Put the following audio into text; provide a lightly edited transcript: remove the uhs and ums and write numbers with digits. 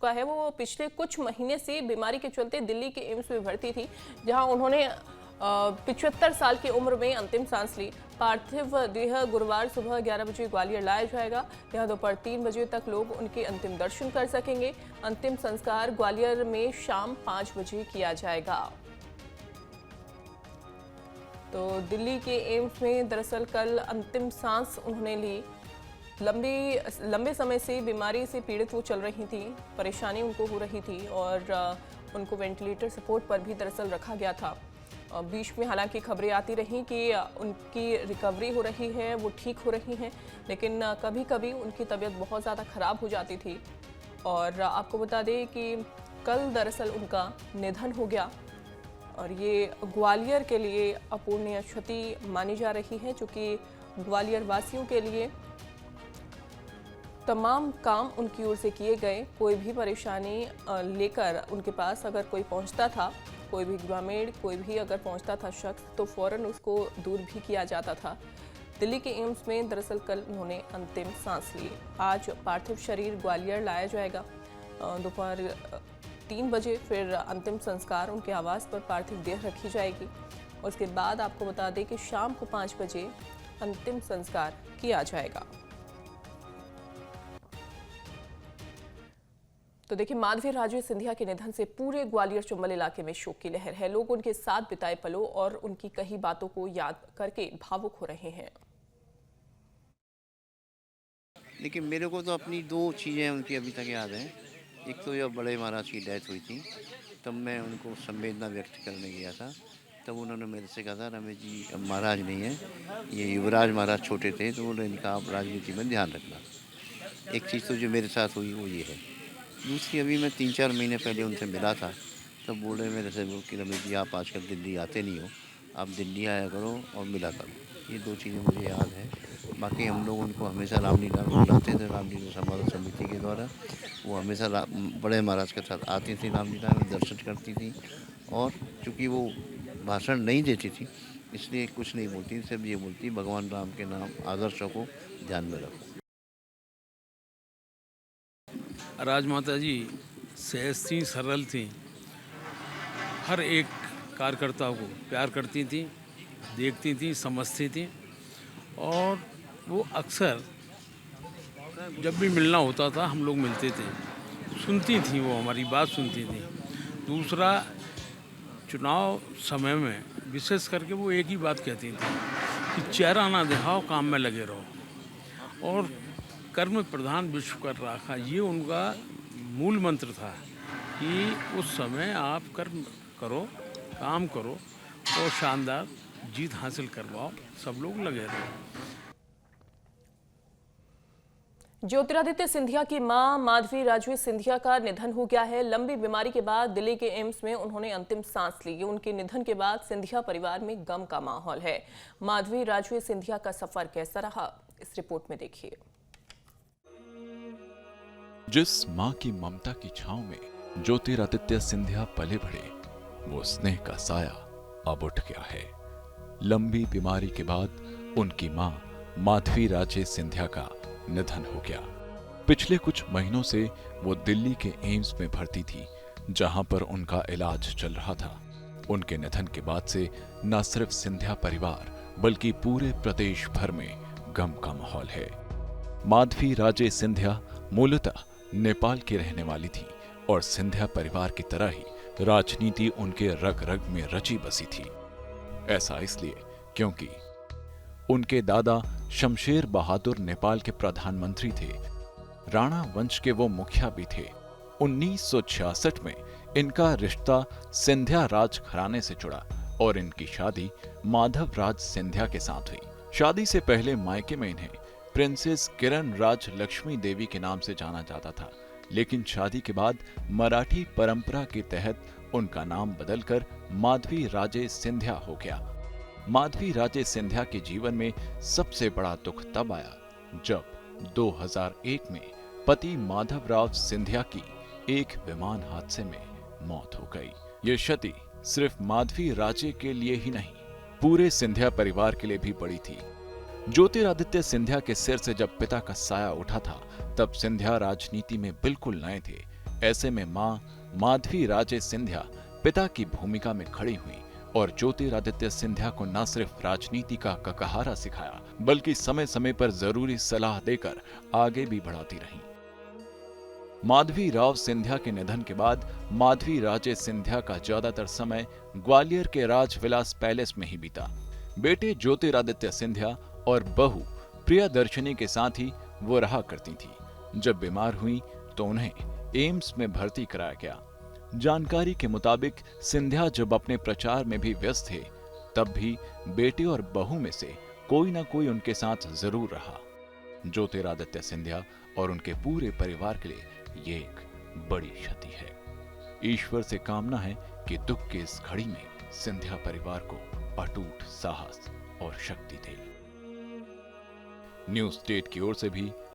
चुका है। वो पिछले कुछ महीने से बीमारी के चलते दिल्ली के एम्स में भर्ती थी, जहां उन्होंने 75 साल की उम्र में अंतिम सांस ली। पार्थिव देह गुरुवार सुबह 11 बजे ग्वालियर लाया जाएगा। यहां दोपहर 3 बजे तक लोग उनके अंतिम दर्शन कर सकेंगे। अंतिम संस्कार ग्वालियर में शाम 5 बजे किया जाएगा। तो दिल्ली के एम्स में दरअसल कल अंतिम सांस उन्होंने ली। लंबे समय से बीमारी से पीड़ित वो चल रही थी, परेशानी उनको हो रही थी और उनको वेंटिलेटर सपोर्ट पर भी दरअसल रखा गया था। बीच में हालांकि खबरें आती रहीं कि उनकी रिकवरी हो रही है, वो ठीक हो रही हैं, लेकिन कभी कभी उनकी तबीयत बहुत ज़्यादा ख़राब हो जाती थी। और आपको बता दें कि कल दरअसल उनका निधन हो गया और ये ग्वालियर के लिए अपूर्णीय क्षति मानी जा रही है, चूँकि ग्वालियर वासियों के लिए तमाम काम उनकी ओर से किए गए। कोई भी परेशानी लेकर उनके पास अगर कोई पहुंचता था, कोई भी ग्रामीण, कोई भी अगर पहुंचता था शख्स, तो फौरन उसको दूर भी किया जाता था। दिल्ली के एम्स में दरअसल कल उन्होंने अंतिम सांस ली। आज पार्थिव शरीर ग्वालियर लाया जाएगा। दोपहर 3 बजे फिर अंतिम संस्कार उनके आवास पर पार्थिव देह रखी जाएगी। और उसके बाद आपको बता दें कि शाम को 5 बजे अंतिम संस्कार किया जाएगा। तो देखिए, माधवी राजे सिंधिया के निधन से पूरे ग्वालियर चंबल इलाके में शोक की लहर है। लोग उनके साथ बिताए पलों और उनकी कही बातों को याद करके भावुक हो रहे हैं। देखिए, मेरे को तो अपनी 2 चीज़ें उनकी अभी तक याद हैं। एक तो जब बड़े महाराज की डेथ हुई थी, तब मैं उनको संवेदना व्यक्त करने गया था। तब उन्होंने मेरे से कहा था, रमेश जी अब महाराज नहीं है, ये युवराज महाराज छोटे थे, तो उन्होंने कहा आप राजनीति में ध्यान रखना। एक चीज़ तो जो मेरे साथ हुई वो ये है। दूसरी, अभी मैं 3-4 महीने पहले उनसे मिला था, तब बोल रहे मेरे से कि रमेश जी आप आजकल दिल्ली आते नहीं हो, आप दिल्ली आया करो और मिला करो। ये 2 चीज़ें मुझे याद है। बाकी हम लोग उनको हमेशा रामलीला में बुलाते थे, रामलीला समारोह समिति के द्वारा। वो हमेशा बड़े महाराज के साथ आती थी, रामलीला में दर्शन करती थी। और चूँकि वो भाषण नहीं देती थी, इसलिए कुछ नहीं बोलती, सिर्फ ये बोलती भगवान राम के नाम आदर्शों को ध्यान में रखो। राजमाता जी सहज थी, सरल थी, हर एक कार्यकर्ता को प्यार करती थी, देखती थी, समझती थी। और वो अक्सर जब भी मिलना होता था हम लोग मिलते थे, सुनती थी, वो हमारी बात सुनती थी। दूसरा, चुनाव समय में विशेष करके वो एक ही बात कहती थी कि चेहरा ना दिखाओ, काम में लगे रहो और कर्म प्रधान विश्व कर रखा। ये उनका मूल मंत्र था कि उस समय आप कर्म करो, काम करो और शानदार जीत हासिल करवाओ, सब लोग लगे रहो। ज्योतिरादित्य सिंधिया की मां माधवी राजे सिंधिया का निधन हो गया है। लंबी बीमारी के बाद दिल्ली के एम्स में उन्होंने अंतिम सांस ली। उनके निधन के बाद सिंधिया परिवार में गम का माहौल है। माधवी राजे सिंधिया का सफर कैसा रहा, इस रिपोर्ट में देखिए। जिस मां की ममता की छांव में ज्योतिरादित्य सिंधिया पले बढ़े, वो स्नेह का साया अब उठ गया है। लंबी बीमारी के बाद उनकी मां माधवी राजे सिंधिया का निधन हो गया। पिछले कुछ महीनों से वो दिल्ली के एम्स में भर्ती थी, जहां पर उनका इलाज चल रहा था। उनके निधन के बाद से न सिर्फ सिंधिया परिवार बल्कि पूरे प्रदेश भर में गम का माहौल है। माधवी राजे सिंधिया मूलतः नेपाल की रहने वाली थी और सिंधिया परिवार की तरह ही राजनीति उनके रग रग में रची बसी थी। ऐसा इसलिए क्योंकि उनके दादा शमशेर बहादुर नेपाल के प्रधानमंत्री थे। राणा वंश के वो मुखिया भी थे। 1966 में इनका रिश्ता सिंधिया राज घराने से जुड़ा और इनकी शादी माधव राज सिंधिया के साथ हुई। शादी से पहले मायके में इन्हें प्रिंसेस किरण राज लक्ष्मी देवी के नाम से जाना जाता था, लेकिन शादी के बाद मराठी परंपरा के तहत उनका नाम बदलकर माधवी राजे सिंधिया हो गया। माधवी राजे सिंधिया के जीवन में सबसे बड़ा दुख तब आया जब 2001 में पति माधवराव सिंधिया की एक विमान हादसे में मौत हो गई। ये क्षति सिर्फ माधवी राजे के लिए ही नहीं, पूरे सिंधिया परिवार के लिए भी बड़ी थी। ज्योतिरादित्य सिंधिया के सिर से जब पिता का साया उठा था, तब सिंधिया राजनीति में बिल्कुल नए थे। ऐसे में मां माधवी राजे सिंधिया पिता की भूमिका में खड़ी हुई और ज्योतिरादित्य सिंधिया को न सिर्फ राजनीति का ककहारा सिखाया बल्कि समय समय पर जरूरी सलाह देकर आगे भी बढ़ाती रहीं। माधवी राव सिंधिया के निधन के बाद माधवी राजे सिंधिया का ज्यादातर समय ग्वालियर के राजविलास पैलेस में ही बीता। बेटे ज्योतिरादित्य सिंधिया और बहू प्रियदर्शनी के साथ ही वो रहा करती थी। जब बीमार हुई तो उन्हें एम्स में भर्ती कराया गया। जानकारी के मुताबिक सिंधिया जब अपने प्रचार में भी व्यस्त थे तब भी बेटे और बहू में से कोई ना कोई उनके साथ जरूर रहा। ज्योतिरादित्य सिंधिया और उनके पूरे परिवार के लिए ये एक बड़ी क्षति है। ईश्वर से कामना है कि दुख की इस घड़ी में सिंधिया परिवार को अटूट साहस और शक्ति दे। न्यूज स्टेट की ओर से भी